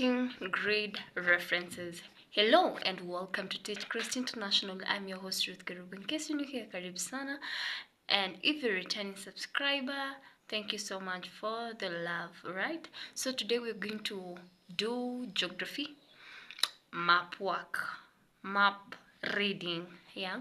Locating grid references. Hello and welcome to Teach Christ International. I'm your host Ruth Garubu. In case you're new here, karibu sana. And if you're a returning subscriber, thank you so much for the love, right? So today we're going to do geography, map work, map reading. Yeah,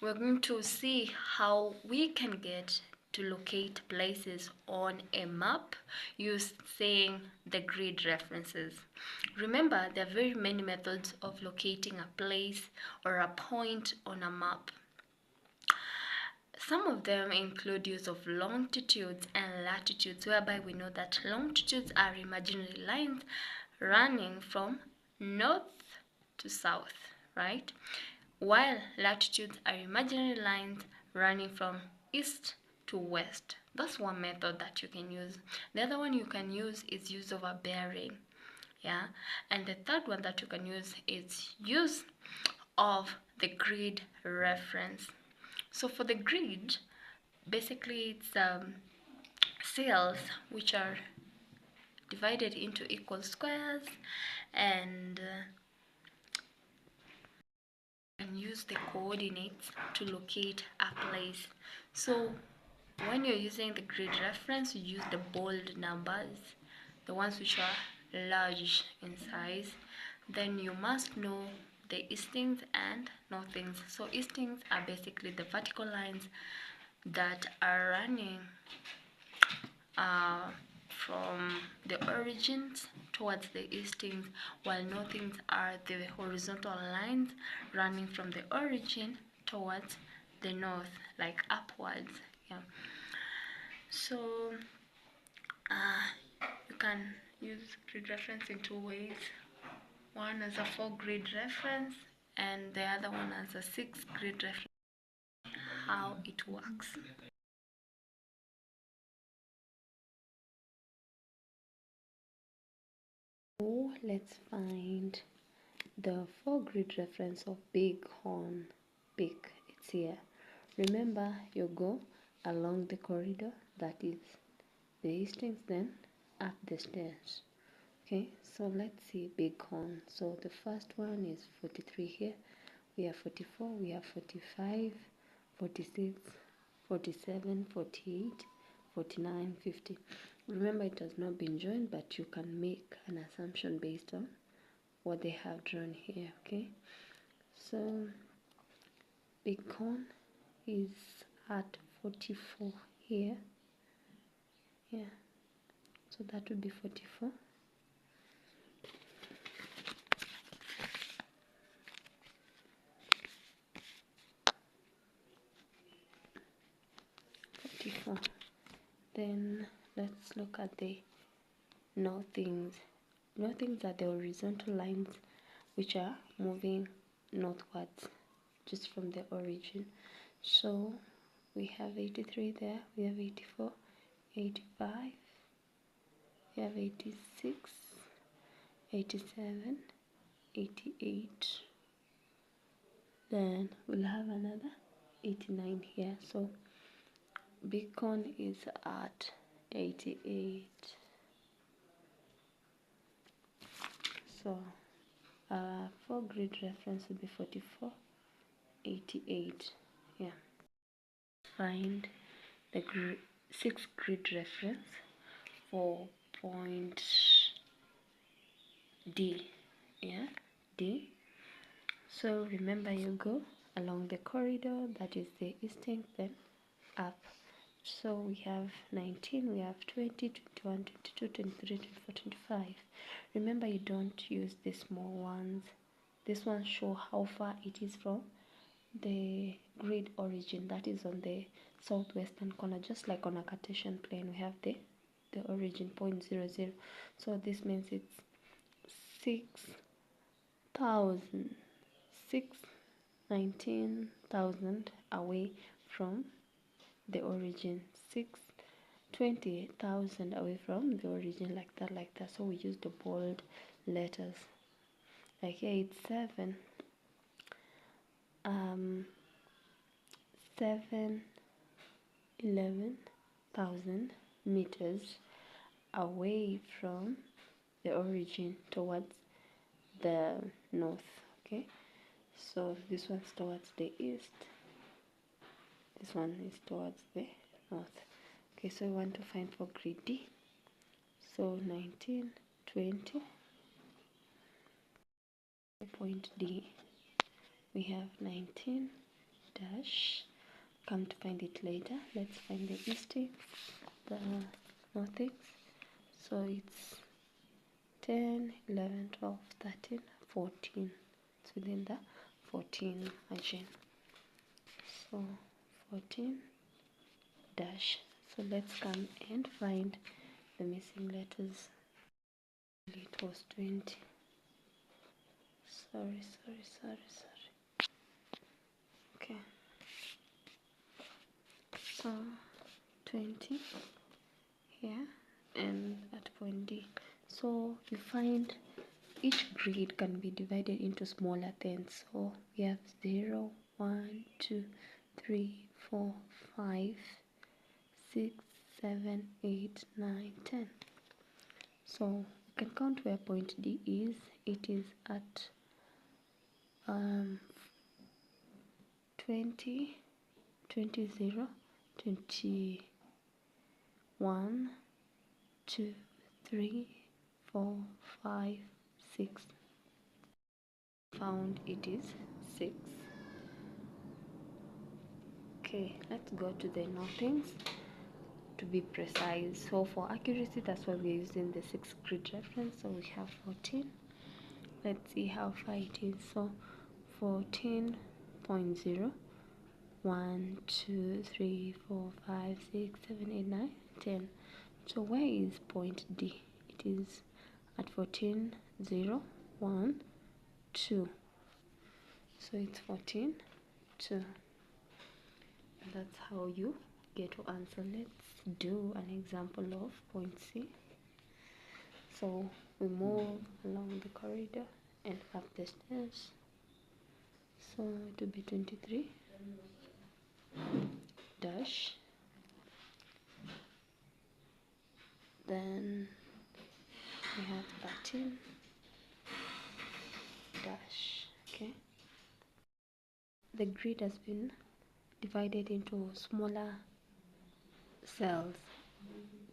we're going to see how we can get to locate places on a map using the grid references. Remember, there are very many methods of locating a place or a point on a map. Some of them include use of longitudes and latitudes, whereby we know that longitudes are imaginary lines running from north to south, right? While latitudes are imaginary lines running from east to west. That's one method that you can use. The other one you can use is use of a bearing. Yeah, and the third one that you can use is use of the grid reference. So for the grid, basically it's cells which are divided into equal squares, and use the coordinates to locate a place. So when you're using the grid reference, you use the bold numbers, the ones which are large in size. Then you must know the Eastings and Northings. So Eastings are basically the vertical lines that are running from the origins towards the Eastings, while Northings are the horizontal lines running from the origin towards the north, like upwards. Yeah. So you can use grid reference in two ways. One as a 4 grid reference and the other one as a 6 grid reference. How it works. So let's find the 4 grid reference of Bighorn Peak. It's here. Remember, you go along the corridor, that is the Eastings, then up the stairs. Okay, so let's see Bighorn. So the first one is 43 here. We have 44, we have 45, 46, 47, 48, 49, 50. Remember, it has not been joined, but you can make an assumption based on what they have drawn here. Okay, so Bighorn is at 44 here. Yeah, so that would be 44. Then let's look at the Northings. Northings are the horizontal lines which are moving northwards just from the origin. So we have 83 there, we have 84, 85, we have 86, 87, 88. Then we'll have another 89 here. So Beacon is at 88. So our 4 grid reference will be 44, 88. Yeah. Find the 6 grid reference for point D. Yeah, D. So remember, you go along the corridor, that is the Eastings, then up. So we have 19, we have 20, 21, 22, 23, 24, 25. Remember, you don't use the small ones. This one show how far it is from the grid origin, that is on the southwestern corner. Just like on a Cartesian plane, we have the origin point 0, 0. So this means it's 19,000 away from the origin, 20,000 away from the origin, like that. So we use the bold letters. Like here it's 11,000 meters away from the origin towards the north. Okay, so this one's towards the east, this one is towards the north. Okay, so we want to find for grid D. So 19, 20, point D, we have 19 dash. Come to find it later. Let's find the Eastings, the Northings. So it's 10, 11, 12, 13, 14. It's within the 14 margin. So 14 dash. So let's come and find the missing letters. It was 20. Sorry. Okay. So 20 here and at point D. So you find each grid can be divided into smaller things. So we have 0, 1, 2, 3, 4, 5, 6, 7, 8, 9, 10. So we can count where point D is. It is at 20, 20, 0, 21, 2, 3, 4, 5, 6. Found it is 6. Okay, let's go to the Northings to be precise. So for accuracy, that's why we're using the 6 grid reference. So we have 14. Let's see how far it is. So 14.0, 1, 2, 3, 4, 5, 6, 7, 8, 9, 10. So where is point D? It is at 14, 0, 1, 2. So it's 14, 2. And that's how you get to answer. Let's do an example of point C. So we move along the corridor and up the stairs. So it will be 23 dash. Then we have 13 dash. Okay, the grid has been divided into smaller cells.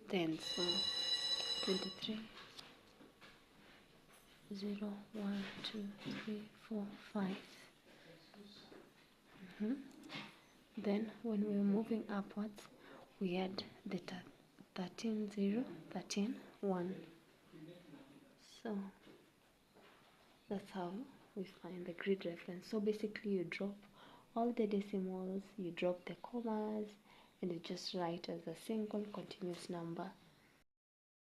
Then so 23, 0, 1, 2, 3, 4, 5. Then when we were moving upwards, we had the 13, 0, 13, 1. So that's how we find the grid reference. So basically you drop all the decimals, you drop the commas, and you just write as a single continuous number.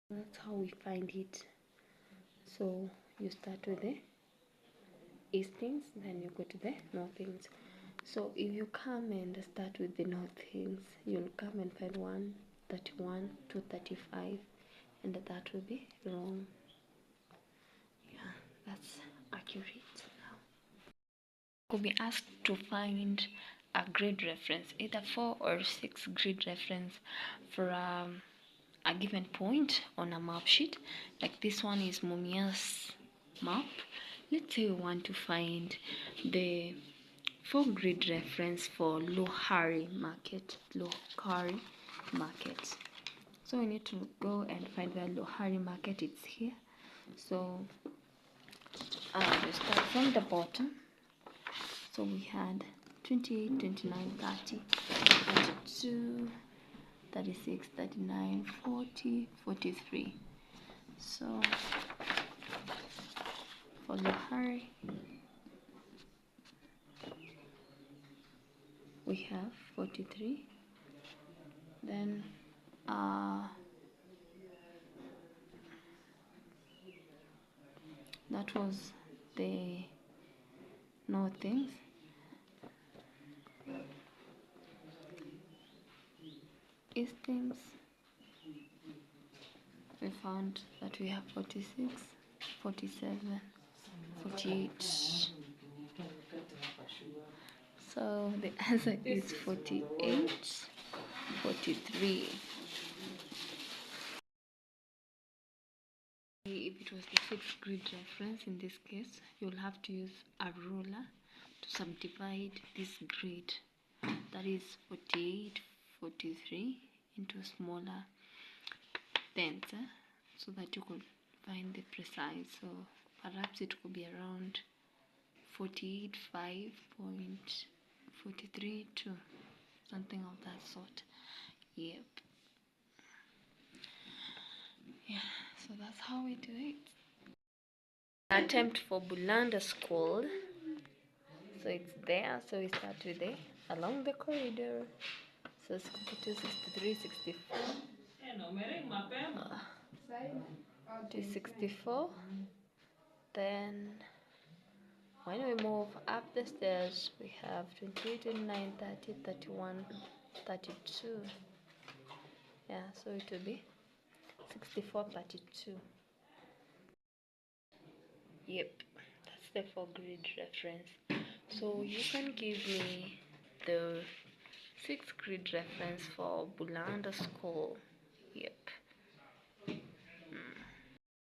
That's how we find it. So you start with the Eastings, then you go to the Northings. So if you come and start with the Northings, you'll come and find 131 to 35, and that will be wrong. Yeah, that's accurate now. Could be asked to find a grid reference, either 4 or 6 grid reference for a given point on a map sheet. Like this one is Mumia's map. Let's say we want to find the 4 grid reference for Lohari Market. So we need to go and find where Lohari Market is here. So we start from the bottom. So we had 28, 29, 30, 32, 36, 39, 40, 43. So for Lohari, we have 43. Then that was the Northings. Eastings, we found that we have 46, 47, 48. So the answer is 48, 43. If it it was the 6th grade reference. In this case, you'll have to use a ruler to subdivide this grade, that is 48, 43, into smaller tenths, so that you could find the precise. So perhaps it could be around 48, 5.43, 2, something of that sort. Yep. Yeah, so that's how we do it. Attempt for Bulanda School. So it's there. So we start with the along the corridor. So 62, 63, 64. To 64. Then when we move up the stairs, we have 28, 29, 30, 31, 32. Yeah, so it will be 64, 32. Yep, that's the 4 grade reference. So you can give me the 6th grade reference for Bulanda School. Yep.